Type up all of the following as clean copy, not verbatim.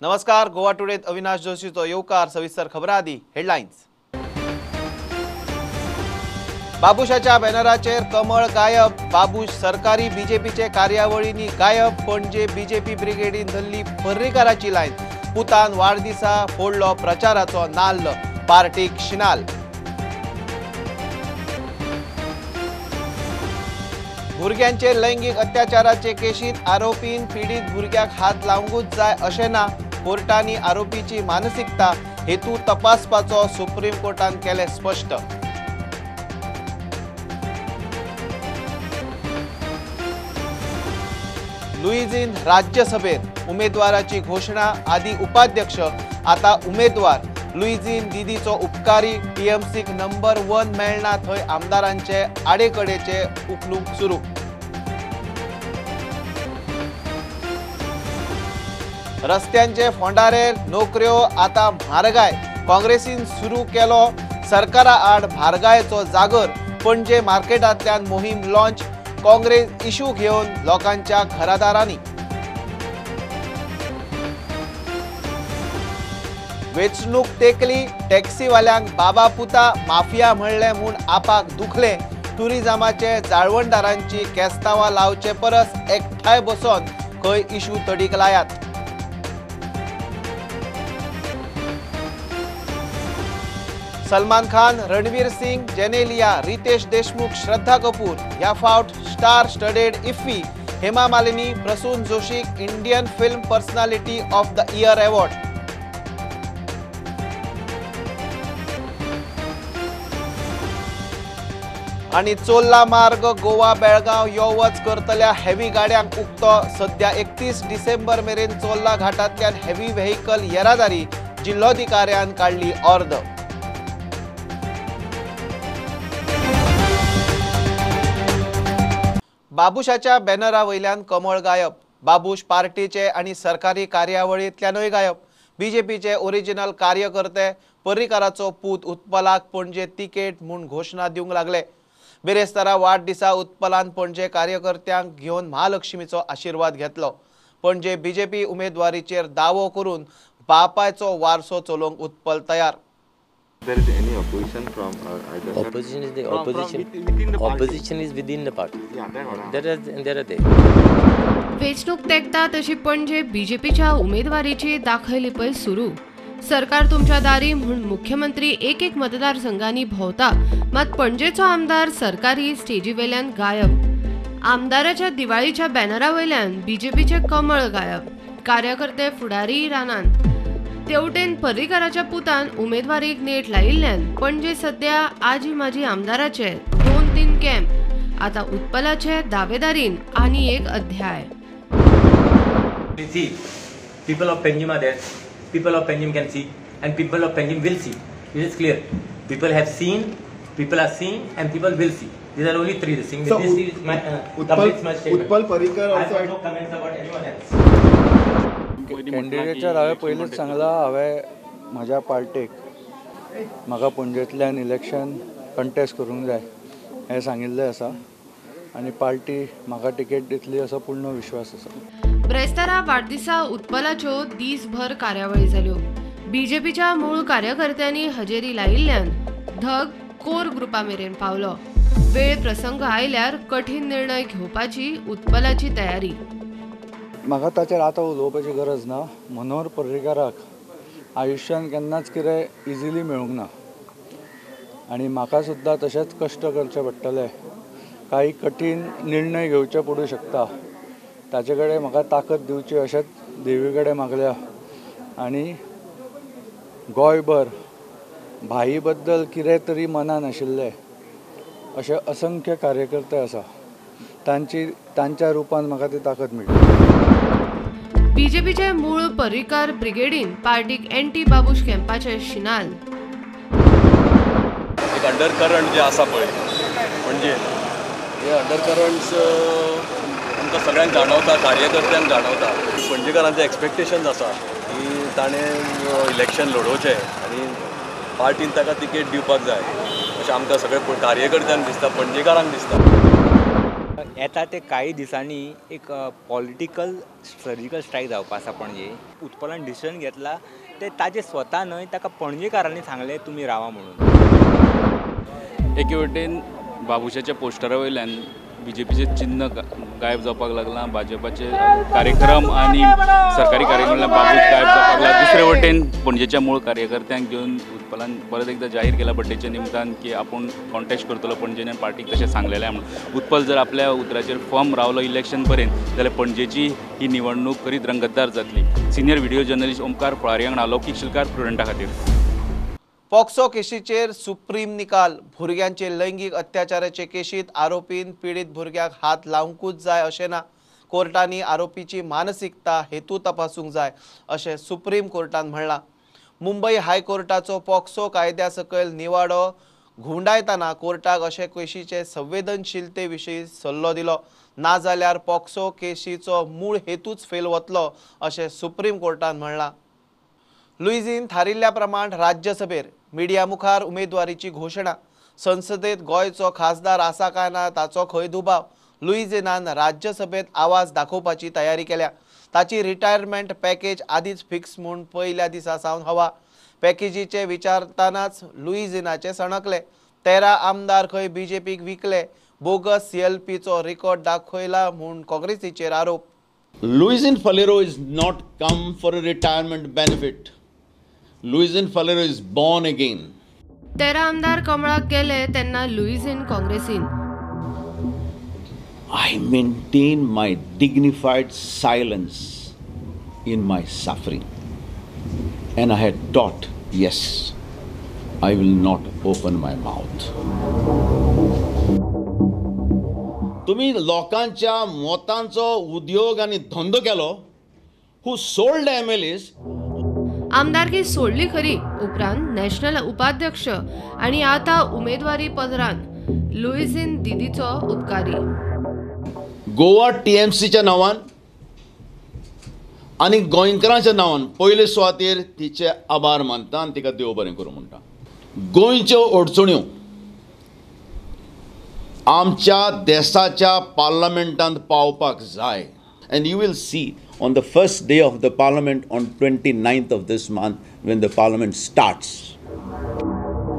नमस्कार, गोवा टुडेत अविनाश जोशीचो येवकार. सविस्तर खबरां आदी हेडलायन्स. बाबुशाच्या बॅनराचेर कमळ गायब. बाबुश सरकारी बीजेपीचे कार्यावळींनी गायब. पणजे बीजेपी ब्रिगेडीन धरली पर्रीकाराची लायन. पुतान वाडदिसा फोडलो प्रचाराचो नाल्ल. पार्टीक शिनाल. भुरग्यांचेर लैंगिक अत्याचाराचे केशीत आरोपीन पीडित भुरग्याक हात लावंकूच जाय अशें ना. कोर्टांनी आरोपीची मानसिकता हेतू तपासपाचो सुप्रीम कोर्टान केले स्पष्ट. लुईझीन राज्यसभेत उमेदवाराची घोषणा. आदी उपाध्यक्ष, आता उमेदवार. लुईझीन दिदीचो उपकारी. टीएमसीक नंबर 1 मेळना थंय आमदारांचे आडेकडेचे उखलूंक सुरू. रस्त्यांचे फोंडारे नोकऱ्यो आता म्हारगाय. काँग्रेसीन सुरू केलो सरकारा आड म्हारगायेचो जागर. पणजे मार्केटांतल्यान मोहीम लॉन्च. काँग्रेस इशू घेवन लोकांच्या घरादारांनी. वेंचणूक तेंकली. टॅक्सीवाल्यांक बाबा पुता माफिया म्हणले म्हूण आपाक दुखले. टुरिझमाचे जाळवणदारांची केस्तांवां लावचे परस एकठांय बसोन खंय इशू तडीक लायात. सलमान खान, रणवीर सिंग, जेनेलिया, रितेश देशमुख, श्रद्धा कपूर ह्या फावट star studded IFFI. Hema Malini, Prasoon जोशीक Indian film personality of the year award. आणि चोल्ला मार्ग गोवा बेळगांव यो वच करतल्या हेवी गाड्यांक उक्तो. सध्या 31 डिसेंबर मेरेन चोल्ला घाटांतल्यान हेवी व्हेकल येरादारी जिल्लोधिकाऱ्यान काढली ऑर्द. बाबुशाच्या बॅनरा वयल्यान कमळ गायब. बाबुश पार्टीचे आणि सरकारी कार्यावळींतल्यानूय गायब. बीजेपीचे ओरिजिनल कार्यकर्ते पर्रीकाराचो पूत उत्पलाक पणजे तिकेट म्हूण घोषणा दिवंक लागले. बेरेस्तारा वाडदिसा उत्पलान पणजे कार्यकर्त्यांक घेवन महालक्ष्मीचो आशीर्वाद घेतलो. पणजे बीजेपी उमेदवारीचेर दावो करून बापायचो वारसो चलोवंक उत्पल तयार. There is any opposition from either Opposition is the from opposition. within the party. Opposition is within the party. Yeah, There are there. वेंचणूक तेंकता तशी पणजे बीजेपीच्या उमेदवारीची दाखयली पळय सुरू. सरकार तुमच्या दारी म्हूण मुख्यमंत्री एक मतदारसंघांनी भोंवता. मात पणजेचो आमदार सरकारी स्टेजी वयल्यान गायब. आमदाराच्या दिवाळीच्या बॅनरा वयल्यान बीजेपीचे कमळ गायब. कार्यकर्ते फुडारी रानान. तेवटेन पर्रीकाराच्या पुतान उमेदवारीक नेट लायिल्ल्यान पणजे सध्या आजी माजी आमदाराचे 2-3 कॅम्प. आता उत्पलाचे दावेदारीन आनी एक अध्याय. See, people of Panjim are there. People of Panjim can see, and people of Panjim will see. It is clear. People have seen, people are seeing, and people will see. These are only three things. So, this is my completes my statement. Utpal Parrikar I also have no comments about anyone else. कॅन्डिडेटच्या हांवें पयलींच सांगलां, हांवें म्हज्या partake म्हाका पणजेंतल्यान election contest करूंक जाय हें सांगिल्लें आसा आनी पार्टी म्हाका टिकेट दितली असो पूर्ण विश्वास आसा. ब्रेस्तारा वाडदिसा उत्पलाच्यो दीसभर कार्यावळी जाल्यो. बीजेपीच्या मूळ कार्यकर्त्यांनी हजेरी लायिल्ल्यान धग कोर ग्रुपा मेरेन पावलो. वेळ प्रसंग आयल्यार कठीण निर्णय घेवपाची उत्पलाची तयारी. म्हाका ताचेर आतां उलोवपाची गरज ना. मनोहर पर्रीकाराक आयुश्यान केन्नाच कितें इजिली मेळूंक ना आनी म्हाका सुद्दां तशेंच कश्ट करचे पडटले. काही कठीण निर्णय घेवचे पडूं शकता. ताचे कडेन म्हाका ताकद दिवची अशेंच देवी कडेन मागल्या. आनी गोंयभर भाई बद्दल कितें तरी मनान आशिल्लें अशे असंख्य कार्यकर्ते आसा. तांच्या रुपान म्हाका ती ताकद मेळटली. बीजेपीचे मूळ पर्रीकार ब्रिगेडीन पार्टीक एंटी बाबुश कॅम्पाचे शिनाल. एक अंडरकरंट जे आसा पळय म्हणजे हे अंडरकरंट्स आमकां सगळ्यांक जाणवता, कार्यकर्त्यांक जाणवता. पणजेकारांचे एक्सपेक्टेशन्स आसा की ताणें इलेक्शन लडोवचें आनी पार्टीन ताका तिकेट दिवपाक जाय अशें आमकां सगळे कार्यकर्त्यांक दिसता, पणजेकारांक दिसता. येता ते काही दिसांनी एक पॉलिटिकल सर्जिकल स्ट्रायक जावपा आसा पणजे. उत्पलान डिसिजन घेतला ते ताजे स्वता न्हय, ताका पणजेकारांनी सांगले तुमी रावा म्हणून. एके वटेन बाबुशाच्या पोस्टरा वयल्यान BJPचें चिन्ह गायब जावपाक लागलां. भाजपाचे कार्यक्रम आनी सरकारी कार्यक्रमांतल्यान बाबूश गायब जावपाक लागला. दुसरे वटेन पणजेच्या मूळ कार्यकर्त्यांक घेवन उत्पलान परत एकदां जाहीर केला बड्डेच्या निमतान की आपूण कॉन्टेस्ट करतलो पणजेन आनी पार्टीक तशें सांगलेलें म्हणून. उत्पल जर आपल्या उतराचेर फर्म रावलो इलेक्शन पर्यंत जाल्यार पणजेची ही निवडणूक खरीच रंगतदार जातली. सिनियर व्हिडिओ जर्नलिस्ट ओमकार फुळारी वांगडा लौकीक शिलकार, प्रुडंटा खातीर. पॉक्सो केशीचेर सुप्रीम निकाल. भुरग्यांचे लैंगीक अत्याचाराचे केशीत आरोपीन पीडित भुरग्याक हात लावंकूच जाय अशें ना. कोर्टांनी आरोपीची मानसिकता हेतू तपासूंक जाय अशें सुप्रीम कोर्टान म्हणलां. मुंबय हायकोर्टाचो पॉक्सो कायद्या सकयल निवाडो घुंडायतना कोर्टाक अशे केशीचे संवेदनशीलते विशीं सल्लो दिलो. नाजाल्यार पॉक्सो केशीचो मूळ हेतूच फेल वतलो अशें सुप्रीम कोर्टान म्हणलां. लुईझीन थारिल्ल्या प्रमाण राज्यसभेर मिडिया मुखार उमेदवारीची घोशणा. संसदेत गोंयचो खासदार आसा काय ना ताचो खंय दुबाव. लुईझिनान राज्यसभेत आवाज दाखोवपाची तयारी केल्या. ताची रिटायरमेंट पॅकेज आदींच फिक्स म्हूण पयल्या दिसा सावन हवा. पॅकेजीचे विचारतानाच लुईझिनाचे सणकले. 13 आमदार खंय BJPक विकले. बोगस CLPचो रिकॉर्ड दाखयला म्हूण काँग्रेसीचेर आरोप. Luisin Falero is not come for a retirement benefit. Luisin Falero is born again. 13 आमदार कमळाक गेले तेन्ना लुईझिन काँग्रेसीन. I maintain my dignified silence in my suffering. And I had thought, yes, I will not open my mouth. तुम्ही लोकांच्या मोतांचो उद्योग आणि धंदो केलो. Who sold MLAs. आमदारकी सोडली खरी, उपरांत नॅशनल उपाध्यक्ष आणि आता उमेदवारी पदरान लुईझिन दिदीचो उपकारी. गोवा TMCच्या नांवान आनी गोंयकारांच्या नांवान पयले सुवातेर तिचे आभार मानता आनी तिका देव बरें करूं म्हणटा. गोंयच्यो अडचण्यो आमच्या देशाच्या पार्लमेंटांत पावपाक जाय. And you will see on the first day of the parliament on 29th of this month when the parliament starts.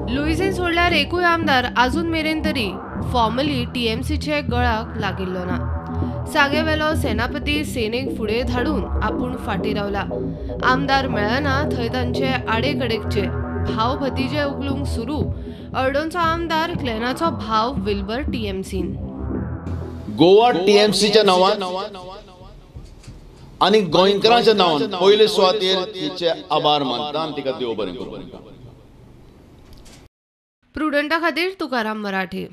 Luizinho सोडल्यार एकूय आमदार अजून मेरेन तरी फॉर्मली TMCचे गळाक लागिल्लो ना. सांगेवेलो सेनापती सेनेक फुडें धाडून आपूण फाटीं रावला. आमदार मेळना थंय तांचे आडेकडेकचे भाव भतिजे उखलूंक सुरू. अर्डोनचो आमदार क्लेनाचो भाव विल्बर TMCन. गोवा TMCच्या नांवान आनी गोंयकारांच्या नांवान पयले सुवातेर तिचे आभार मानता आनी तिका देव बरें करूं म्हणटा. प्रुडंटा खातीर तुकाराम मराठे.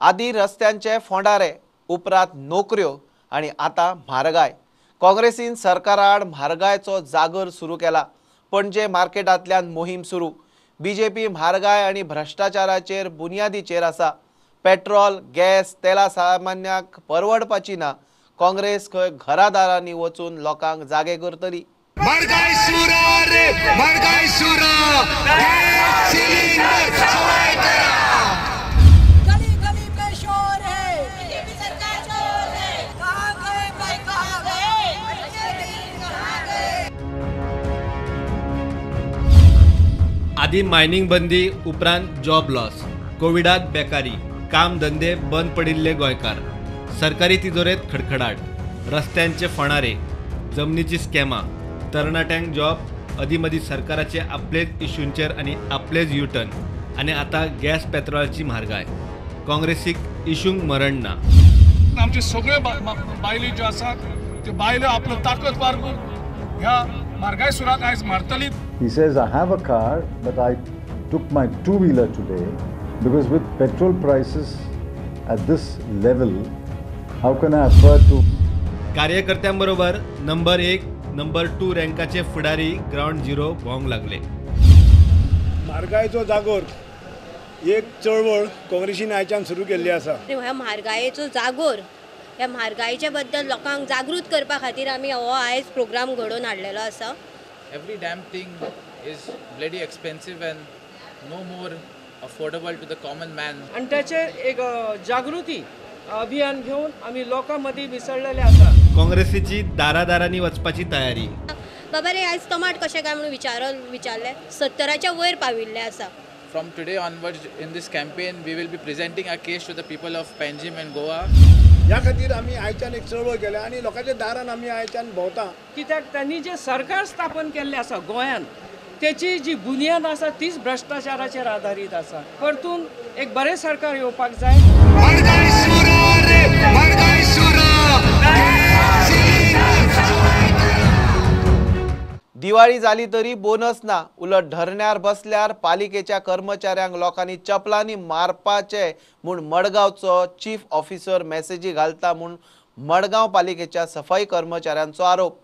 आदी रस्त्यांचे फोंडारे, उपरांत नोकऱ्यो आनी आतां म्हारगाय. काँग्रेसीन सरकाराड म्हारगायचो जागर सुरू केला. पणजे मार्केटांतल्यान मोहीम सुरू. BJP म्हारगाय आनी भ्रष्टाचाराचेर बुनयादीचेर आसा. पेट्रोल, गॅस, तेला सामान्याक परवडपाची ना. काँग्रेस खंय घरादारांनी वचून लोकांक जागे करतली. आधी मायनिंग बंदी, उपरांत जॉब लॉस, कोविडात बेकारी, काम धंदे बंद पडिल्ले गोंयकार, सरकारी तिजोरेत खडखडाट, रस्त्यांचे फोंडारे, जमनीची स्कॅमां, तरणाट्यांक जॉब, अदीमदी सरकाराचे आपलेच इश्यूंचेर आनी आपलेच युटर्न आनी आतां गॅस पेट्रोलाची म्हारगाय. काँग्रेसीक इश्यूंक मरण ना. आमचे सगळे बायलो ज्यो आसात त्यो बायलो आपलो ताकद वापरून ह्या म्हारगाय सुराक आयज मारतली. He says, I have a car, but I took my two-wheeler today because with petrol prices at this level, how can I afford to? कार्यकर्त्यांबरोबर नंबर 1, नंबर 2 रँकाचे फुडारी ग्राउंड झिरो भोंवंक लागले. म्हारगायेचो जागोर एक चळवळ काँग्रेसीन आयच्यान सुरू केल्ली आसा. ह्या म्हारगायेचो जागोर, ह्या म्हारगायेच्या बद्दल लोकांक जागृत करपा खातीर आमी हो आयज प्रोग्राम घडोवन हाडलेलो आसा. Every damn thing is bloody expensive and no more affordable to the common man. आणि त्याचे एक जागृती अभियान घेऊन आम्ही लोकांमध्ये मिसळलेले आसा. काँग्रेसीची दारादारांनी वचपाची तयारी. बाबा रे आयज टमाट कशें काय म्हणून विचारले 70च्या वयर पाविल्ले आसा. From today onwards in this campaign we will be presenting our case to the people of Panjim and Goa. ह्या खातीर आमी आयच्यान एक चळवळ केल्या आनी लोकांच्या दारान आमी आयच्यान भोंवता. कित्याक त्यांनी जे सरकार स्थापन केल्लें आसा गोंयान त्याची जी बुनियाद आसा तीच भ्रष्टाचाराचेर आधारीत आसा. परतून एक बरें सरकार येवपाक जाय. दिवाळी जाली तरी बोनस ना. उलट धरण्यार बसल्यार पालिकेच्या कर्मचाऱ्यांक लोकांनी चपलांनी मारपाचे म्हूण मडगांवचो चीफ ऑफिसर मेसेजी घालता म्हूण मडगांव पालिकेच्या सफाई कर्मचाऱ्यांचो आरोप.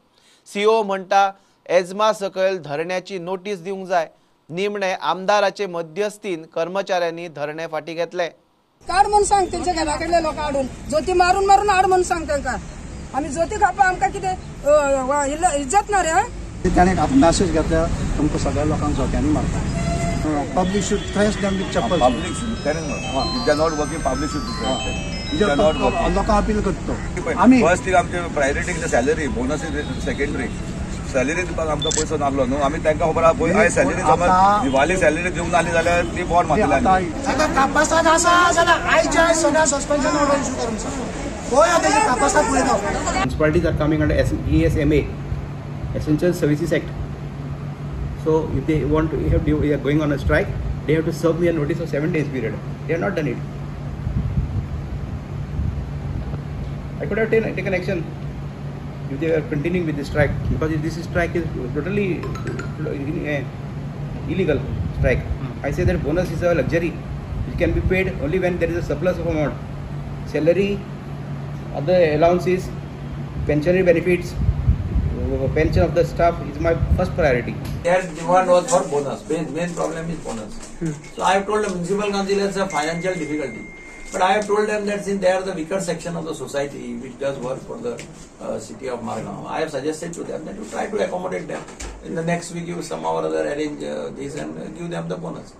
सीओ म्हणटा एजमा सकयल धरण्याची नोटीस दिवंक जाय. निमणे आमदाराचे मध्यस्थीन कर्मचाऱ्यांनी धरणे फाटी घेतले. काढ म्हणून सांग त्यांच्या घराकडले लोक हाडून जोती मारून मारून हाड म्हणून सांग तांकां. आमी जोती खावपा आमकां कितें इज्जत ना रे. त्याने एक मॅसेज घेतल्या तुमकां सगळ्या लोकांक जोत्यांनी मारता. Public should thresh them with chappal. Public if they are not working public should लोकां अपील करता. आमी फर्स्ट थिंग आमचे priority salary bonus is secondary. Salary दिवपाक आमकां पयसो नासलो न्हू. आमी तांकां खबर आहा पळय आयज सॅलरी समज दिवाळी सॅलरी दिवंक नासली जाल्यार ती बोर्ड मारतली. कापासाक आसा जाल्यार आयच्या सगळ्या सस्पेन्शन ऑर्डर इशू करूंक जाय. गोंय आतां कापासाक पळयता. Municipalities are coming under ESMA, Essential Services Act. So if they want to, if they are going on a strike, they have to serve me a notice of 7 days period. They have not done it. I could have taken action if they were continuing with the strike, because this strike is totally illegal strike. I say that bonus is a luxury. It can be paid only when there is a surplus of amount. Salary, other allowances, pensionary benefits, pension of the staff is my first priority. Their demand was for bonus. Main problem is bonus. So I have told the municipal council has a financial difficulty. But I have told them that since they are the weaker section of the society which does work for the city of Margao, I have suggested to them that you try to accommodate them. In the next week you somehow or other arrange this and give them the bonus.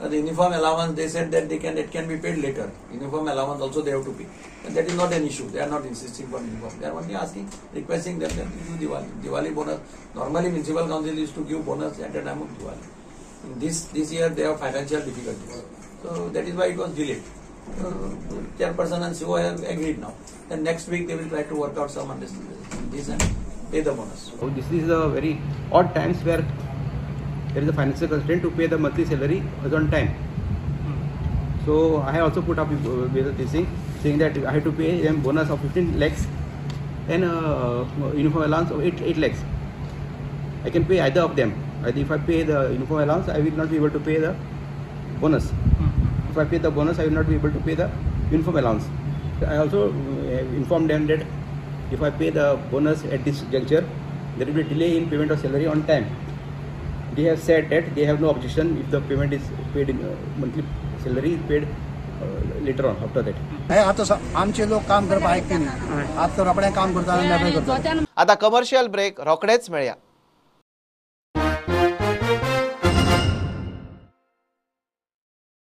The uniform allowance, they said that it can be paid later. Uniform allowance also they have to pay. And that is not an issue. They are not insisting for uniform. They are only asking, requesting them that you do Diwali. Diwali bonus. Normally municipal council used to give bonus at the time of Diwali. In this year they have financial difficulties. So that is why it was delayed. Chairperson and CEO have agreed now. Then next week they will try to work out some understanding this and pay the bonus. So this is a very odd times where there is a financial constraint to pay the monthly salary on time. So I have also put up with this thing, saying that I have to pay them bonus of 15 lakhs and uniform allowance of 8 lakhs. I can pay either of them. Either if I pay the uniform allowance, I will not be able to pay the bonus. If I pay the bonus, I will not be able to pay the uniform allowance. I also informed them that if I pay the bonus at this juncture, there will be a delay in payment of salary on time. They have said that they have no objection if the payment is paid in monthly salary is paid later on after that. आता आमचे लोक काम करपाक ऐकते न्ही. आता रोखडें काम करता आनी मेकळे करता. आता कमर्शियल ब्रेक रोखडेच मेळया.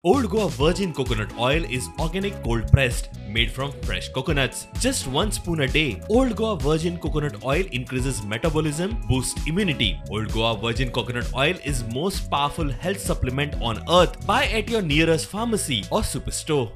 Old Goa Virgin Coconut Oil is organic cold pressed, made from fresh coconuts. Just 1 spoon a day. Old Goa Virgin Coconut Oil increases metabolism, boosts immunity. Old Goa Virgin Coconut Oil is most powerful health supplement on earth. Buy at your nearest pharmacy or superstore.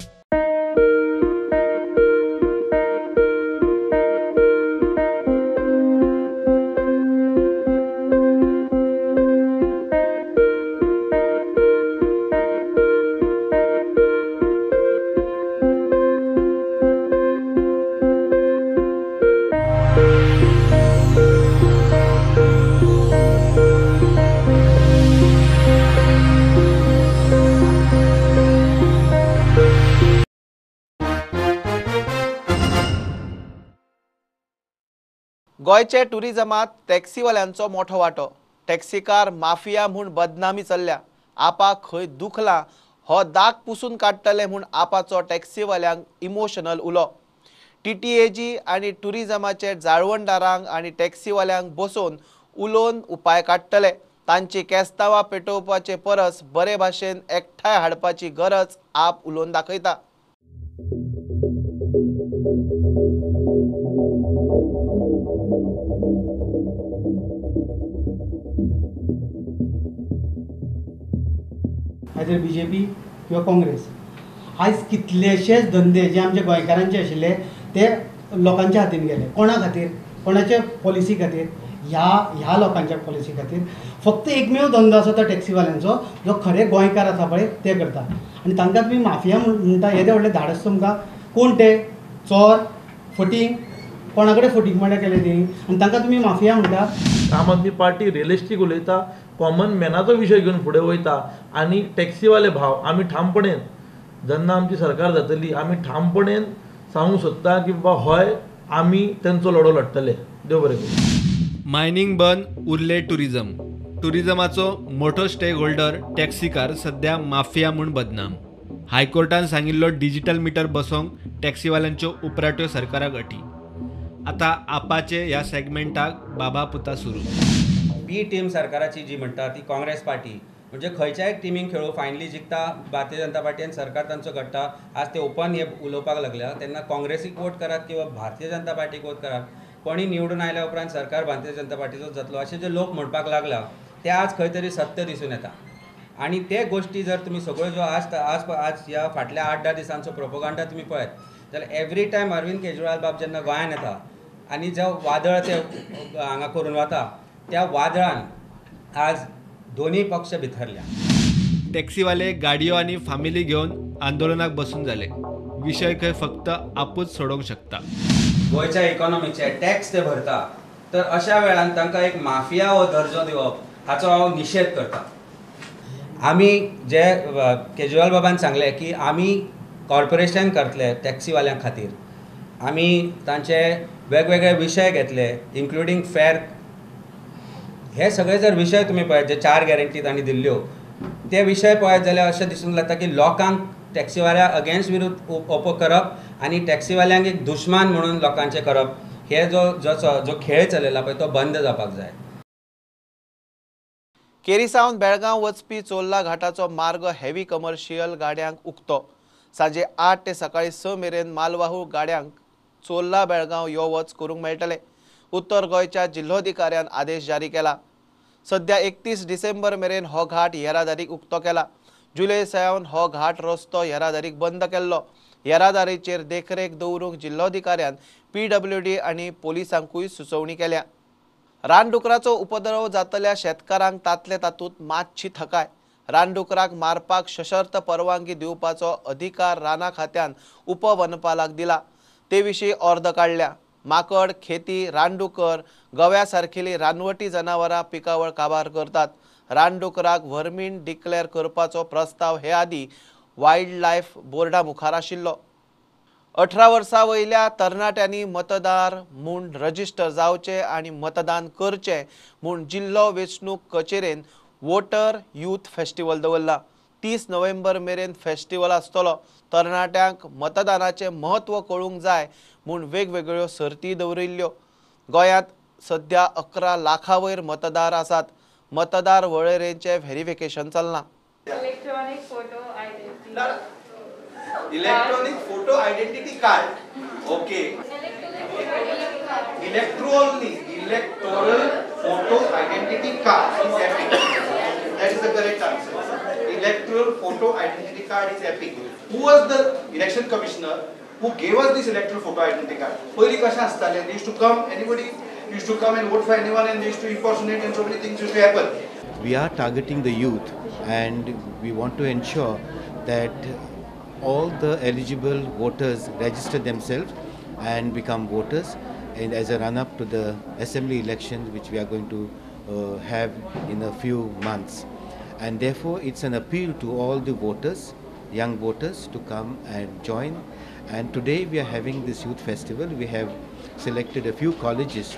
गोयचे टुरिझमात टॅक्सीवाल्यांचो मोठो वाटो. Taxi car mafia म्हूण बदनामी चल्ल्या. आपाक खंय दुखला हो दाग पुसून काडटले म्हूण आपाचो टॅक्सीवाल्यांक इमोशनल उलो. TTAG आनी टुरिझमाचे जाळवणदारांक आनी टॅक्सीवाल्यांक बसोवन उलोवन उपाय काडटले. तांची केस्तांवां पेटोवपाचे परस बरे भाशेन एकठांय हाडपाची गरज आप उलोवन दाखयता. आयदर BJP किंवा काँग्रेस. आयज कितलेशेच धंदे जे आमचे गोंयकारांचे आशिल्ले ते लोकांच्या हातीन गेले. कोणा खातीर? कोणाच्या पॉलिसी खातीर? ह्या लोकांच्या पॉलिसी खातीर. फक्त एकमेव धंदो आसा तो टॅक्सीवाल्यांचो, जो खरे गोंयकार आसा पळय ते करता. आनी तांकां तुमी माफिया म्हणटा, येदे व्हडले धाडस तुमकां. कोण ते? चोर, फटींग, कोणा कडेन फटींगपणां केले ती, आनी तांकां तुमी माफिया म्हणटा. आम आदमी पार्टी रियलिस्टीक उलयता, कॉमन मॅनाचो विशय घेवन फुडें वयता आनी टॅक्सीवाले भाव आमी ठामपणेन जेन्ना आमची सरकार जातली आमी ठामपणेन सांगूंक सोदता की बाबा हय आमी तेंचो लढो लडटले. देव बरें करूं. मायनिंग बंद, उरले टुरिजम. टुरिजमाचो मोठो स्टेक होल्डर टॅक्सीकार सध्या माफिया म्हूण बदनाम. हायकोर्टान सांगिल्लो डिजिटल मिटर बसोवंक टॅक्सीवाल्यांच्यो उपराट्यो सरकाराक अटी. आता आपाचे ह्या सेगमेंटाक बाबा पुता सुरू. बी टीम सरकाराची जी म्हणटा ती काँग्रेस पार्टी, म्हणजे खंयच्याय टिमीक खेळून फायनली जिखता भारतीय जनता पार्टी आनी सरकार तांचो घडटा. आज ते ओपन हे उलोवपाक लागल्या. तेन्ना काँग्रेसीक वोट करात किंवा भारतीय जनता पार्टीक वोट करात, कोणी निवडून आयल्या उपरांत सरकार भारतीय जनता पार्टीचो जातलो अशें जे लोक म्हणपाक लागला ते आज खंय तरी सत्य दिसून येता. आनी ते गोश्टी जर तुमी सगळ्यो ज्यो आज ह्या फाटल्या 8-10 दिसांचो प्रोपोगंडा तुमी पळयत जाल्यार एवरी टायम अरविंद केजरीवाल बाब जेन्ना गोंयांत येता आनी जो वादळ ते हांगा करून वता त्या वादळान आज दोन्ही पक्ष भितरल्या. टॅक्सीवाले गाडयो आनी फामिली घेवन आंदोलनाक बसून जाले. विशय खंय फक्त आपूच सोडोवंक शकता. गोंयच्या इकॉनॉमीचे टॅक्स ते भरता, तर अशा वेळान तांकां एक माफिया हो दर्जो दिवप हाचो हांव निशेध करता. आमी जे केजरीवाल बाबान सांगले की आमी कॉर्पोरेशन करतले टॅक्सीवाल्यां खातीर, आमी तांचे वेगवेगळे विशय घेतले इन्क्लुडींग फेर. हे सगळे जर विशय तुमी पळयत जे 4 गॅरंटी तांणी दिल्ल्यो ते विशय पळयत जाल्यार अशें दिसून येता की लोकांक टॅक्सीवाल्या अगेन्स्ट विरुद्ध ओपो करप आनी टॅक्सीवाल्यांक एक दुश्मन म्हणून लोकांचे करप, हे जो खेळ चलयला पळय तो बंद जावपाक जाय. केरी सावन बेळगांव वचपी चोर्ला घाटाचो मार्ग हेवी कमर्शियल गाड्यांक उक्तो. सांजे 8 ते सकाळी 6 मेरेन मालवाहू गाड्यांक चोर्ला बेळगांव यो वच करूंक मेळटले. उत्तर गोंयच्या जिल्लोधिकाऱ्यान आदेश जारी केला. सध्या 31 डिसेंबर मेरेन हो घाट येरादारीक उक्तो केला. जुलय सावन हो घाट रस्तो येरादारीक बंद केल्लो. येरादारीचेर देखरेख दवरूंक जिल्लोधिकाऱ्यान PWD आनी पोलिसांकूय सुचोवणी केल्या. रानडुकराचो उपद्रव जातल्या शेतकारांक तातले तातूंत मातशी थकाय. रानडुकराक मारपाक सशर्त परवानगी दिवपाचो अधिकार राना खात्यान उपवनपालाक दिला. ते विशीं अर्द काडल्या. माकड, खेती, रानडुकर, गव्या सारकेली रानवटी जनावरां पिकावळ काबार करतात. रानडुकराक व्हर्मीन डिक्लेअर करपाचो प्रस्ताव हे आदी वायल्ड लायफ बोर्डा मुखार आशिल्लो. 18 वर्सां वयल्या तरणाट्यांनी मतदार म्हूण रजिस्टर जावचे आनी मतदान करचें म्हूण जिल्लो वेंचणूक कचेरेन वोटर यूथ फेस्टिवल दवरला. 30 नोव्हेंबर मेरेन फेस्टिवल आसतलो. तरणाट्यांक मतदानाचें महत्व कळूंक जाय म्हूण वेगवेगळ्यो सर्ती दवरिल्ल्यो. गोंयांत सध्या 11 लाखा वयर मतदार आसात. मतदार वळेरेंचें व्हेरिफिकेशन चलना. Electronic photo identity card. Okay. Electoral photo identity card is epic. That is the correct answer. Electoral photo identity card is epic. Who was the election commissioner who gave us this electoral photo identity card? पहिली कशें आसतालें? They used to come, anybody used to come and vote for anyone, and they used to impersonate, and so many things used to happen. We are targeting the youth, and we want to ensure that all the eligible voters register themselves and become voters, and as a run-up to the assembly elections, which we are going to have in a few months. And therefore, it's an appeal to all the voters, young voters, to come and join. And today we are having this youth festival. We have selected a few colleges.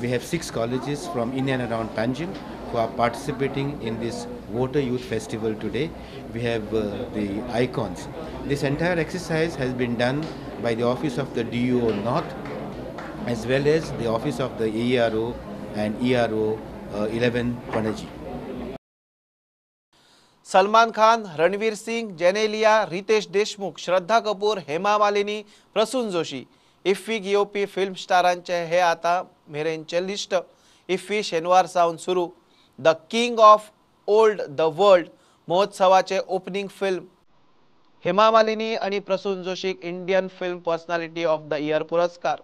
We have 6 colleges from in and around Panjim who are participating in this voter youth festival today. We have the icons. This entire exercise has been done by the office of the DUO North as well as the office of the ERO and ERO 11 Panaji. Salman Khan, Ranveer Singh, Genelia, Riteish Deshmukh, Shraddha Kapoor, Hema Malini, Prasoon Joshi इफ्फीक येवपी film स्टारांचे हे आता मेरेनचे list. IFFI शेनवार सावन सुरू. The king of old the world महोत्सवाचे opening film Hema Malini आणि प्रसून जोशीक Indian film personality of the year पुरस्कार.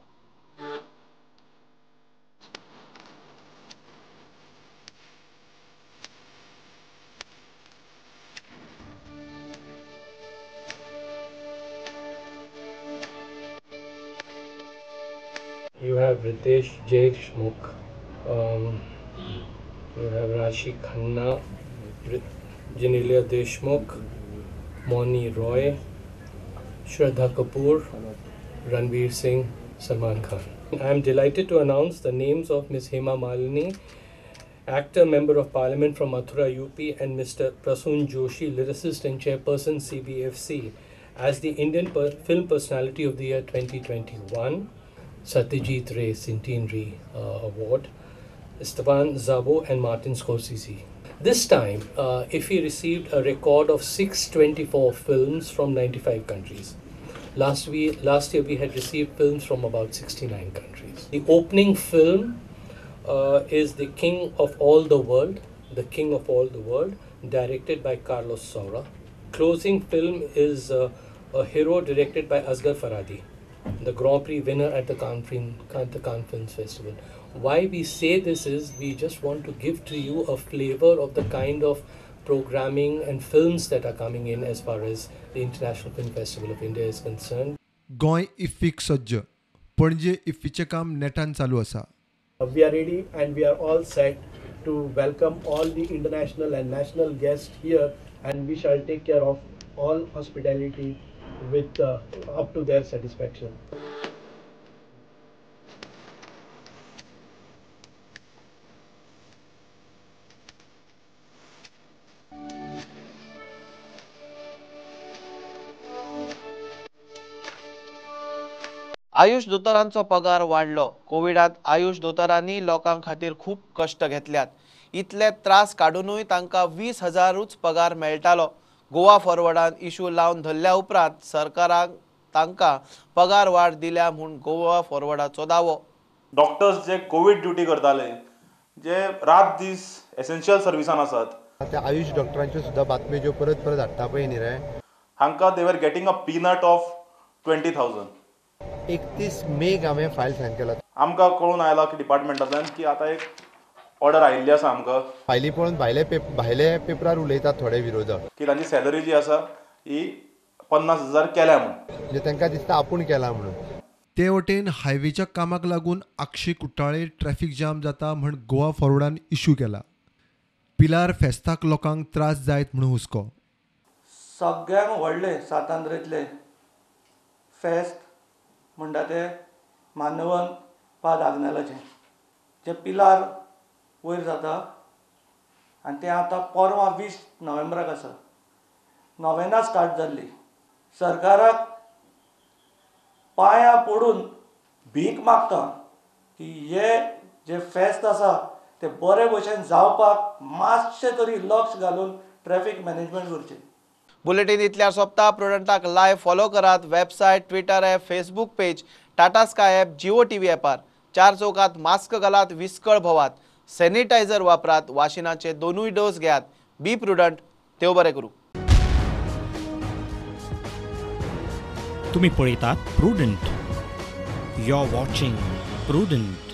You have Ritesh Deshmukh, you have Rashi Khanna, Janelia Deshmukh, Moni Roy, Shraddha Kapoor, Ranveer Singh, Salman Khan. I am delighted to announce the names of Ms. Hema Malini, actor, Member of Parliament from Mathura, UP, and Mr. Prasoon Joshi, lyricist and chairperson CBFC, as the Indian Film Personality of the Year 2021. Satyajit Ray Centenary Award, Esteban Zabo and Martin Scorsese. This time, IFFI received a record of 624 films from 95 countries. Last year we had received films from about 69 countries. The opening film is The King of All the World, directed by Carlos Saura. Closing film is A Hero, directed by Asghar Farhadi, the Grand Prix winner at the Cannes Film Festival. Why we say this is we just want to give to you a flavor of the kind of programming and films that are coming in as far as the International Film Festival of India is concerned. Goa इफ्फीक सज्ज, पणजे इफ्फीचे काम नेटान चालू आसा. We are ready and we are all set to welcome all the international and national guests here, and we shall take care of all hospitality with up to their satisfaction. Ayush दोतोरांचो पगार वाढलो. कोविडात आयुष दोतोरांनी लोकां खातीर खूप कष्ट घेतल्यात. इतले त्रास काडूनय तांकां 20,000च पगार मेळटालो. गोवा फॉरवर्डान इशू लावन धरल्या उपरांत सरकारान तांकां पगार वाड दिल्या म्हूण गोवा फॉरवर्डाचो दावो. डॉक्टर्स जे कोविड ड्युटी करताले, जे रात दीस एसेन्शियल सर्विसान आसात, त्या आयुष डॉक्टरांच्यो सुद्दां बातम्यो ज्यो परत परत हाडटा पळय न्ही रे, हांकां they were getting a peanut of 20,000. 31 मेक हांवें फायल सायन केला. आमकां कळून आयला की डिपार्टमेंटांतल्यान की आतां एक ऑर्डर आयिल्ली आसा आमकां. फायली पळोवन भायले पेपरार उलयतात थोडे विरोधक की तांची सॅलरी जी आसा ही 50,000 केल्या म्हणून. म्हणजे तांकां दिसता आपूण केला म्हणून. ते वटेन हायवेच्या कामाक लागून आक्षी कुट्टाळे ट्रॅफिक जाम जाता म्हण गोवा फॉरवर्डान इशू केला. पिलार फेस्ताक लोकांक त्रास जायत म्हणून हुस्को. सगळ्यांक व्हडले सातांद्रेतले फेस्त म्हणटा ते मानवन पाद आग्नेलाचें जे पिलार वयर जाता आनी तें आतां परवां 20 नोव्हेंबराक आसा. नोवेना स्टार्ट जाल्ली. सरकाराक पांयां पडून भीक मागता की हे जे फेस्त आसा ते बरे भशेन जावपाक मातशें तरी लक्ष घालून ट्रॅफिक मॅनेजमेंट करचें. बुलेटिन इतल्यार सोंपता. प्रुडंटाक लायव्ह फॉलो करात. Website, Twitter app, Facebook page, Tata Sky app, Jio TV ॲपार. 4 चौकात मास्क घालात, विस्कळ भोवात, सॅनिटायझर वापरात, वाशिनाचे 2 डोस घेयात. बी प्रुडंट. देव बरें करूं. तुम्ही पळयतात Prudent. You are watching prudent.